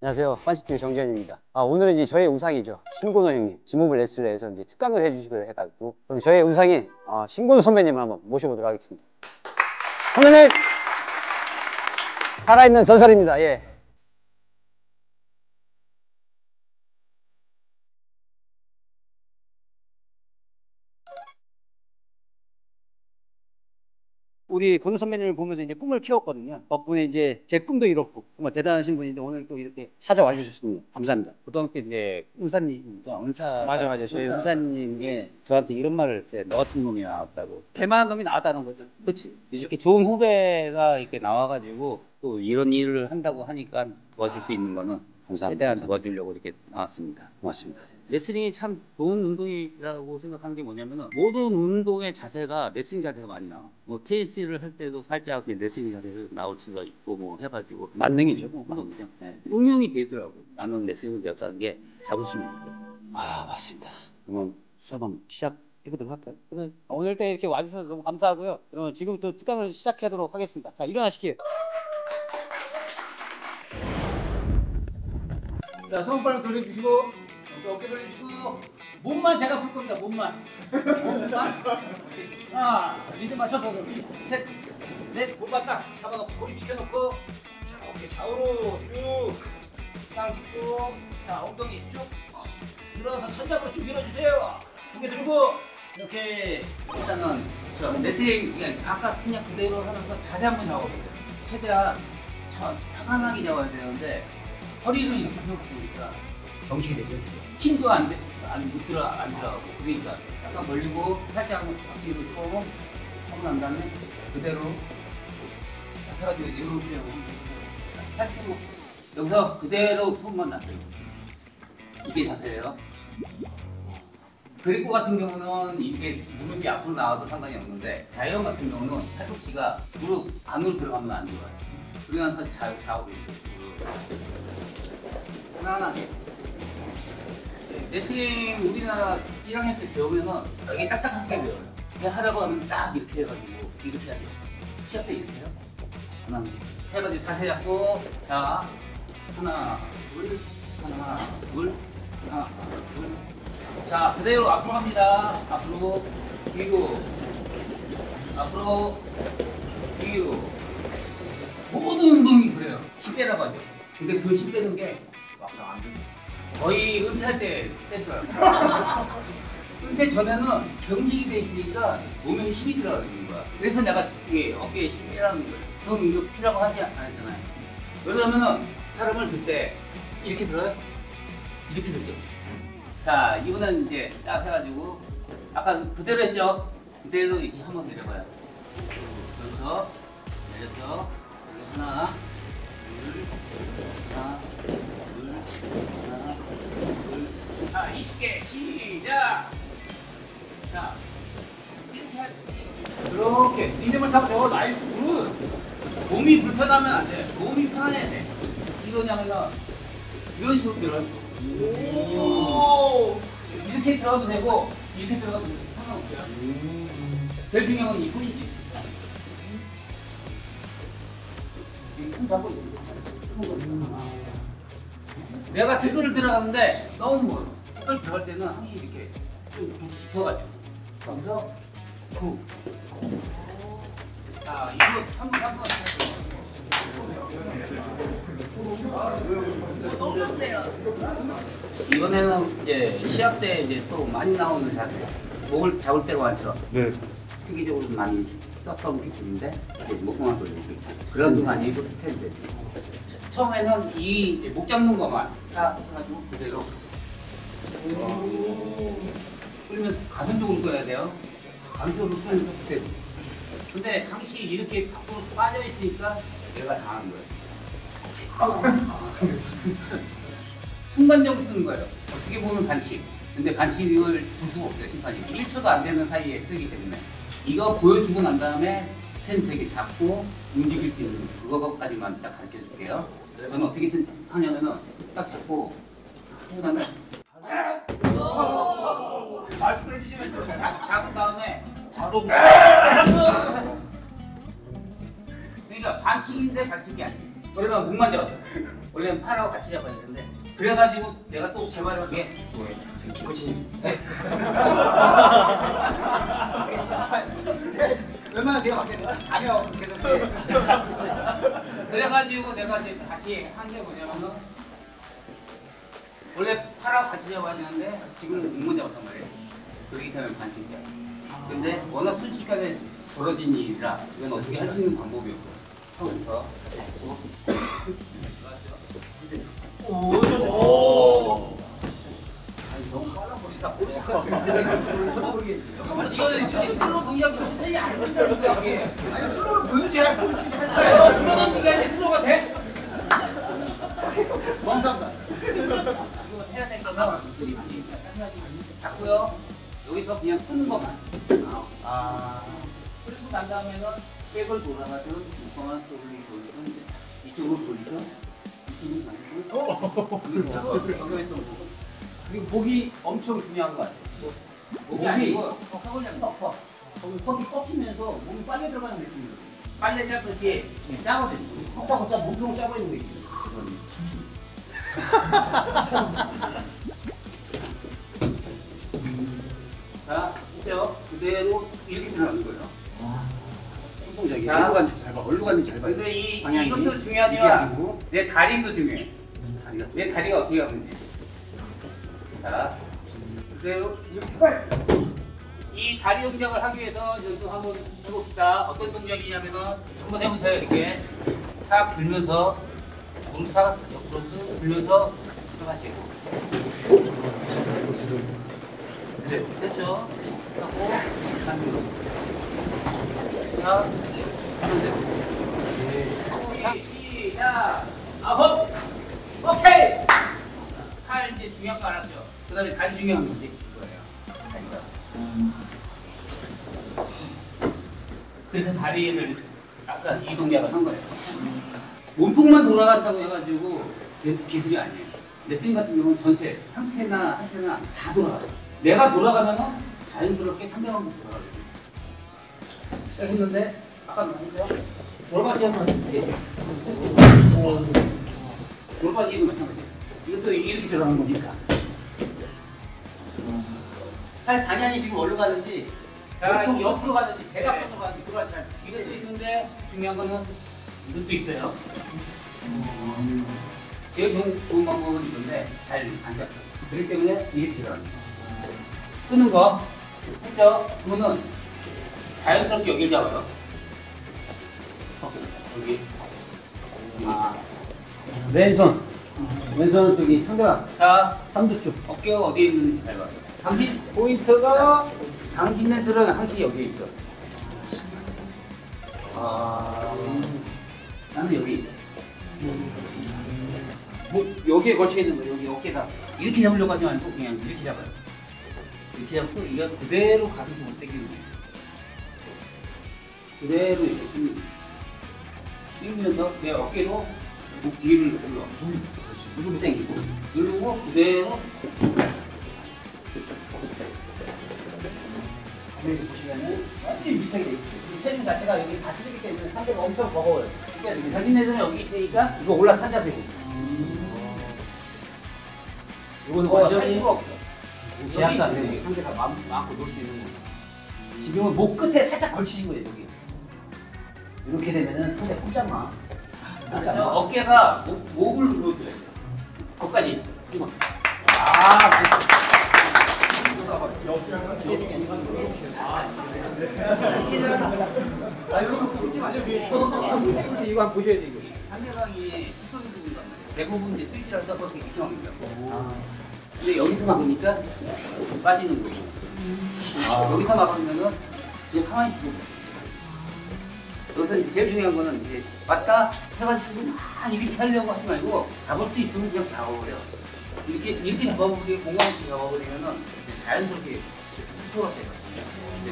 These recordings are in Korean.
안녕하세요. 빤시TV 정지현입니다. 오늘은 이제 저의 우상이죠. 신고노 형님, 지모블 레슬러에서 이제 특강을 해주시기로 해가지고, 그럼 저의 우상인 신고노 선배님을 한번 모셔보도록 하겠습니다. 선배님! 살아있는 전설입니다. 예. 우리 고노 선배님을 보면서 이제 꿈을 키웠거든요. 덕분에 이제 제 꿈도 이뤘고 정말 대단하신 분인데 오늘 또 이렇게 찾아와 주셨습니다. 감사합니다. 고등학교 이제 은사님이죠. 맞아. 저희 은사님이 저한테 이런 말을 했어요. 너 같은 놈이 나왔다고. 대만한 놈이 나왔다는 거죠. 그렇지. 이렇게 좋은 후배가 이렇게 나와가지고 또 이런 일을 한다고 하니까 도와줄 수 있는 거는 최대한 도와주려고 이렇게 나왔습니다. 고맙습니다. 레슬링이 참 좋은 운동이라고 생각하는 게 뭐냐면은 모든 운동의 자세가 레슬링 자세가 많이 나와. 뭐 KC를 할 때도 살짝 레슬링 자세가 나올 수가 있고 뭐 해가지고 만능이죠. 만능이죠. 네. 응용이 되더라고. 나는 레슬링을 배웠다는 게 자부심입니다. 맞습니다. 그러면 수업 한번 시작해보도록 할까요? 그래. 오늘 때 이렇게 와주셔서 너무 감사하고요. 그러면 지금부터 특강을 시작하도록 하겠습니다. 자, 일어나시게요. 자, 손발을 돌려주시고 어깨 돌려주시고 몸만 제가 풀 겁니다. 몸만 하나 리듬 맞춰서 셋 넷 골반 딱 잡아놓고 고립 시켜놓고 자 어깨 좌우로 쭉땅 짚고 자 엉덩이 쭉 들어서 천장으로 쭉 밀어주세요. 고개 들고 이렇게 일단은 저 레슬링 아까 그냥 그대로 하면서 자세 한번 잡아보세요. 최대한 편안하게 잡아야 되는데 허리를 이렇게 펴보니까 정식이 되죠. 힘도 안 들어가고 그러니까 약간 벌리고 살짝 앞뒤로 좀 하고 난 다음에 그대로 해가지고 이렇게 살짝 여기서 그대로 손만 놔줘요. 이게 자세예요. 그리고 같은 경우는 이게 무릎이 앞으로 나와도 상관이 없는데 자연 같은 경우는 팔꿈치가 무릎 안으로 들어가면 안 좋아요. 그리고 나서 좌우로 편안하게. 레슬링 우리나라 1학년 때 배우면은 여기 딱딱하게 배워요. 그냥 하라고 하면 딱 이렇게 해가지고 이렇게 해야 돼요. 시합 때 이렇게 해요. 하나, 세 가지 자세 잡고 자 하나, 둘, 하나, 둘, 하나, 둘. 자 그대로 앞으로 갑니다. 앞으로 뒤로 앞으로 뒤로 모든 운동이 그래요. 힘 빼라고 하죠. 근데 그 힘 빼는 게 막상 안 돼요. 거의 은퇴할 때 뺐어요. 은퇴 전에는 경직이 돼 있으니까 몸에 힘이 들어가는 거야. 그래서 내가 이게 어깨에 힘이 빼라는 거예요. 그럼 이거 피라고 하지 않았잖아요. 그러면은 사람을 들 때 이렇게 들어요? 이렇게 들죠. 자, 이번엔 이제 딱 해가지고 아까 그대로 했죠? 그대로 이렇게 한번 내려봐요. 그렇죠? 내렸죠? 하나, 둘, 하나, 둘, 하나, 둘. 자, 20개 시작! 자, 이렇게 하죠. 이렇게 리듬을 타고 나이스 굿! 몸이 불편하면 안 돼. 몸이 편해야 돼. 이거냐면 이런 식으로 들어요. 오! 이렇게 들어가도 되고 이렇게 들어가도 되고 상관없어요. 제일 중요한 건 이 손이지. 손 잡고 내가 태클을 들어가는데 너무 멀어. 태클 들어갈 때는 항상 이렇게 좀 붙어가지고 거기서 후. 자, 이거 3분 이번에는 이제 시합 때 이제 또 많이 나오는 자세. 목을 잡을 때가 많죠. 네. 세계적으로 많이 썼던 기술인데 목공한 돌리기. 그런 거 아니고 스탠드. 처음에는 이 목 잡는 것만 딱 해가지고 그대로 끌면서 가슴 쪽으로 끌어야 돼요. 가슴 쪽으로 끌면서 그대로. 근데 항시 이렇게 밖으로 빠져 있으니까 얘가 당하는 거예요. 순간적으로 쓰는 거예요. 어떻게 보면 반칙. 근데 반칙을 줄 수가 없어요, 심판이. 1초도 안 되는 사이에 쓰기 때문에. 이거 보여주고 난 다음에 스탠드 되게 잡고 움직일 수 있는 그거까지만 딱 가르쳐 줄게요. 저는 어떻게 하냐면은 딱 잡고 하고 나면 말씀해 주시면 잡은 다음에 바로 그러니까 반칙인데 반칙이 아니에요. 그러면 목만 잡았죠. 원래는 팔하고 같이 잡아야 되는데 그래가지고 내가 또 재활을 하게 코치님. 웬만하면 제가 맡겠는데 아니요. 계속. 그래가지고 내가 이제 다시 한 게 뭐냐면은 원래 팔하고 같이 잡아야 되는데 지금 못 잡았단 말이에요. 그렇기 때문에 반칙이야. 근데 워낙 순식간에 벌어진 일이라 이건 어떻게 할 수 있는 방법이 없어. 처음부터 잡고 오. 아니 너무 빨라 버리다. 잠깐만. 이거는 슬로우 동작이 도저히 안 된다니까 이게. 아니 슬로우를 보여줘야 보여주지 할 야, 사람. 너 슬로우 동작이 슬로우가 돼? 감사합니다. 이거 해야 될 거가 잡고요. 여기서 그냥 끄는 것만. 그리고 난 다음에는 백을 돌아가든 무성한 쪽을 돌리든 이쪽으로 돌리든 이쪽으로 가지고 그리고 목이 엄청 중요한 것 같아요. 목이 아니고 턱을 꺾어. 턱이 꺾이면서 몸이 빨려 들어가는 느낌이에요. 빨려 잡듯이 짜버리는 거예요. 걷다 몸통을 짜버리는 거 있죠. 자, 이제요. 그대로 이렇게 들어가는 거예요. 동작이 자. 얼루 간지 잘 봐. 얼루 간지 잘 봐. 근데 이것도 중요하지만 내 다리도 중요해. 내 다리가 어떻게 가는지. 자, 그대로 이렇게 빨. 이 다리 동작을 하기 위해서 연습 한번 해봅시다. 어떤 동작이냐면은 한번 해보세요. 이렇게 탁 들면서 몸싹 옆으로 쓱 들면서 들어가시고. 그래, 됐죠? 하고 반대로. 자, 반대로. 시작. 아홉. 오케이. 팔 이제 중요한 거 알았죠? 그 다음에 다리 중요한 건데 거예요. 다리가. 그래서 다리를 아까 이 동작을 한 거예요. 몸통만 돌아간다고 해가지고 기술이 아니에요. 레슬링 같은 경우는 전체 상체나 하체나 다 돌아가요. 내가 돌아가면은 자연스럽게 상대방도 돌아가요. 했는데 아까 말했어요? 돌아가지 한번 했지. 돌아가지도 마찬가지예요. 이것도 이렇게 들어가는 거니까. 팔 방향이 지금 어디로 가는지, 보통 옆으로 가는지, 대각선으로 가는지 그걸 잘. 이것도 있는데 중요한 거는 이것도 있어요. 제일 좋은 방법은 이건데 잘 안 잡혀. 그렇기 때문에 이렇게 들어갑니다. 끄는 거 했죠? 그러면은 자연스럽게 여기를 잡아요. 여기. 왼손. 왼손은 저기 상대방 자, 삼두 쪽. 어깨가 어디에 있는지 잘 봐요. 당신 포인트가 당신네들은 항상 여기 있어. 나는 여기. 목 여기에 걸쳐 있는 거. 여기 어깨가. 이렇게 잡으려고 하지 말고 그냥 이렇게 잡아요. 이렇게 잡고 이거 그대로 가슴 쪽으로 당기는 거예요. 그대로 이렇게 당기면서 내 어깨로 목 뒤를 눌러. 무릎을 당기고 누르고 그대로. 여기 보시면은 완전히 밀착이 돼 있어요. 이 체중 자체가 여기 다시기 때문에 상대가 엄청 버거워요. 그러니까 자기네들은 여기 있으니까 이거 올라탄 자세고. 이거는 할 완전히 수가 없어. 제약도 안 되고 상대가 마음껏 놀 수 있는 거예요. 지금은 목 끝에 살짝 걸치신 거예요, 여기. 이렇게 되면은 상대 꼼짝마. 그래서 어깨가 목을 눌러줘야 돼요. 거기까지. 이거. 이런 거 꿀팁 알려줘야지. 이거 한번 보셔야 돼요, 이거. 상대방이 스토리 부분단 말이에요. 대부분 이제 스위치를 하다 보니까 이렇게 막는다. 근데 여기서 막으니까 빠지는 거고. 여기서 막으면은 그냥 가만히 있고. 여기서 이제 제일 중요한 거는 이제 왔다 해가지고 막 이렇게 하려고 하지 말고 잡을 수 있으면 그냥 잡아버려. 이렇게 잡아버리게 공간없이 잡아버리면은 이제 자연스럽게 스포가 돼요. 이제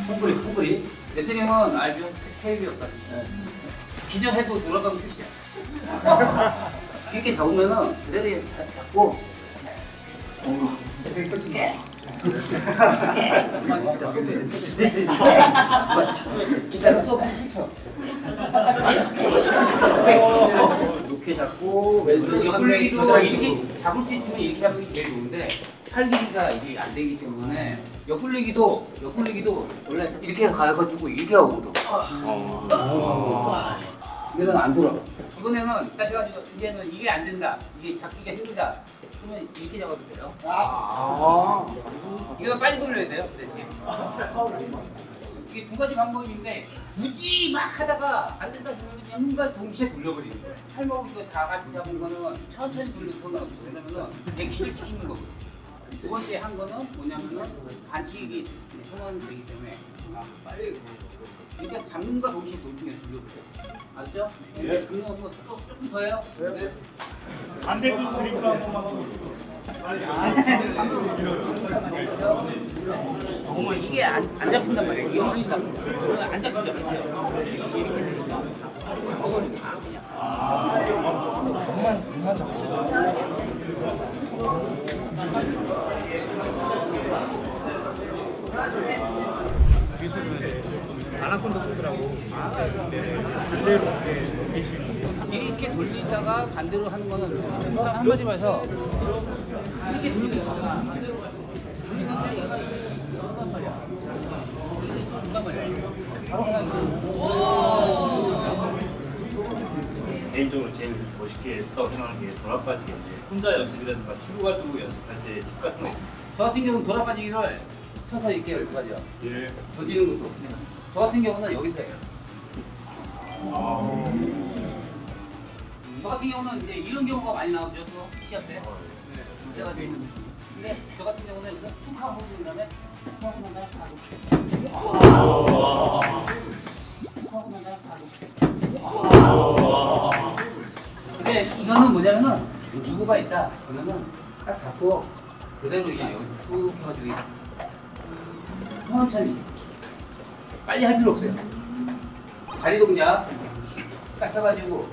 콩뿌리. 레슬링은 알죠? 테이블이었다니. 기절해도 돌아가면 끝이야. 이렇게 잡으면은 그대로 잡고. 되게 끝이네. 기다려 쏘. 이렇게 이렇게 잡고 왼손 옆구리기도 이렇게 잡을 수 있으면 이렇게 잡는 게 제일 좋은데 팔 길이가 이게 안 되기 때문에 옆구리기도 원래 이렇게 가가지고 이렇게 하거든. 이거는 안 돌아. 이번에는 다시 가지고 이제는 이게 안 된다. 이게 잡기가 힘들다. 그러면 이렇게 잡아도 돼요. 이거 빨리 돌려야 돼요. 그 대신. 이게 두 가지 방법인데 굳이 막 하다가 안 된다 그러면 뭔가 동시에 돌려버리는 거예요. 팔목 이거 다 같이 잡은 거는 천천히 돌려서 나오고 왜냐면은 액션을 시키는 거거든요. 두 번째 한 거는 뭐냐면은 반칙이 성공이 되기 때문에 빨리 그러니까 잡는 거 동시에 돌리면 돌려버려요. 알죠? 네. 잡는 거 조금 더 해요. 네. 반대쪽 드리블 한 번만 하고. 어머 이게 안 잡힌단 말이에요. 이거 하니까 안 잡히죠, 그렇죠? 이렇게 되니까. 그만 잡으시죠. 아나콘다 쏘더라고. 반대로 계시는. 이렇게 돌리다가 반대로 하는 거는 한마디 말해서 이렇게 돌리고 있잖아. 개인적으로 제일 멋있게 했다고 생각하는 게 돌아빠지기인데 혼자 연습이라든가 추루 가지고 연습할 때 팁 같은 거 있어요? 저 같은 경우는 돌아빠지기를 쳐서 이렇게 연습하죠. 예. 더디는 것도. 저 같은 경우는 여기서 해요. 저 같은 경우는 이제 이런 경우가 많이 나오죠. 또 시합 때. 그래가지고 근데 저 같은 경우는 여기서 툭 하고 그 다음에 툭 하고 난 다음에 바로 툭 하고 난 다음에 바로 근데 이거는 뭐냐면은 주고가 있다 그러면은 딱 잡고 그대로 그냥 여기서 툭 해가지고 천천히 빨리 할 필요 없어요. 다리 동작 딱 써가지고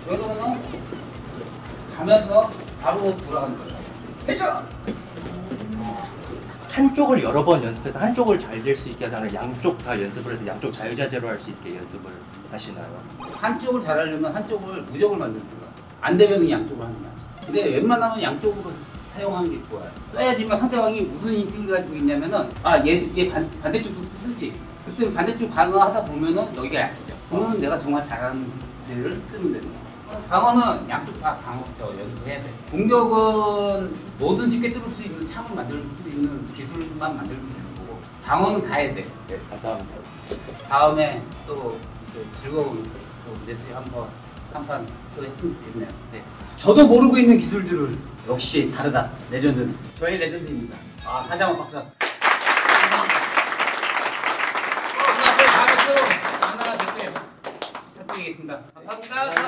여기서는 가면서 바로 돌아가는 거예요. 회전! 한쪽을 여러 번 연습해서 한쪽을 잘 될 수 있게 하잖아요. 양쪽 다 연습을 해서 양쪽 자유자재로 할 수 있게 연습을 하시나요? 한쪽을 잘하려면 한쪽을 무적을 만드는 거야. 안 되면 양쪽으로 하는 거야. 근데 웬만하면 양쪽으로 사용하는 게 좋아요. 써야지만 상대방이 무슨 인식을 가지고 있냐면은 얘 반대쪽도 쓰지. 그때 반대쪽 방어하다 보면은 여기가 약해져. 그러면 내가 정말 잘하는 데를 쓰면 되는 거야. 방어는 양쪽 다 방어부터 연습해야 돼. 공격은 뭐든지 꿰뚫을 수 있는 창을 만들 수 있는 기술만 만들면 되는 거고 방어는 다 해야 돼. 네, 감사합니다. 다음에 또 즐거운 레슬링 한판 또 했으면 좋겠네요. 네. 저도 모르고 있는 기술들을 역시 다르다. 레전드. 저희 레전드입니다. 다시 한번 박수. 다음에 또 만나 뵙게 부탁드리겠습니다. 감사합니다.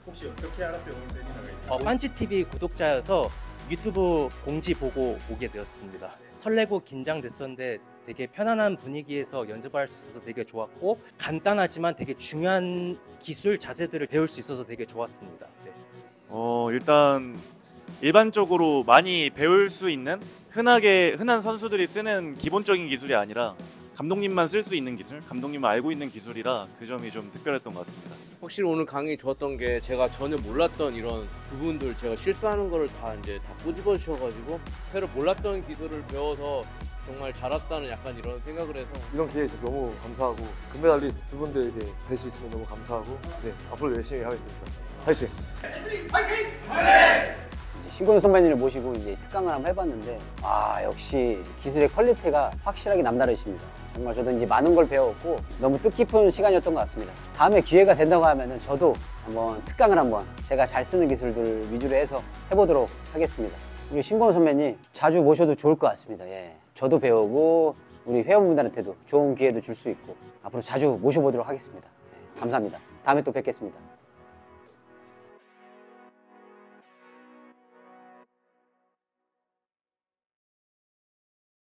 혹시 어떻게 알았어요? 오늘 세미나가 빤지TV 구독자여서 유튜브 공지 보고 오게 되었습니다. 설레고 긴장됐었는데 되게 편안한 분위기에서 연습할 수 있어서 되게 좋았고 간단하지만 되게 중요한 기술 자세들을 배울 수 있어서 되게 좋았습니다. 네. 일단 일반적으로 많이 배울 수 있는 흔한 선수들이 쓰는 기본적인 기술이 아니라 감독님만 쓸 수 있는 기술, 감독님만 알고 있는 기술이라 그 점이 좀 특별했던 것 같습니다. 확실히 오늘 강의 좋았던 게 제가 전혀 몰랐던 이런 부분들 제가 실수하는 거를 다 꼬집어 주셔가지고 새로 몰랐던 기술을 배워서 정말 잘 왔다는 약간 이런 생각을 해서 이런 기회에 있어서 너무 감사하고 금메달리스트 두 분들에게 뵐 수 있으면 너무 감사하고 네 앞으로 열심히 하겠습니다. 화이팅! 신권우 선배님을 모시고 이제 특강을 한번 해봤는데 역시 기술의 퀄리티가 확실하게 남다르십니다. 정말 저도 이제 많은 걸 배웠고 너무 뜻깊은 시간이었던 것 같습니다. 다음에 기회가 된다고 하면은 저도 한번 특강을 한번 제가 잘 쓰는 기술들 위주로 해서 해보도록 하겠습니다. 우리 신권우 선배님 자주 모셔도 좋을 것 같습니다. 예. 저도 배우고 우리 회원분들한테도 좋은 기회도 줄 수 있고 앞으로 자주 모셔보도록 하겠습니다. 예. 감사합니다. 다음에 또 뵙겠습니다.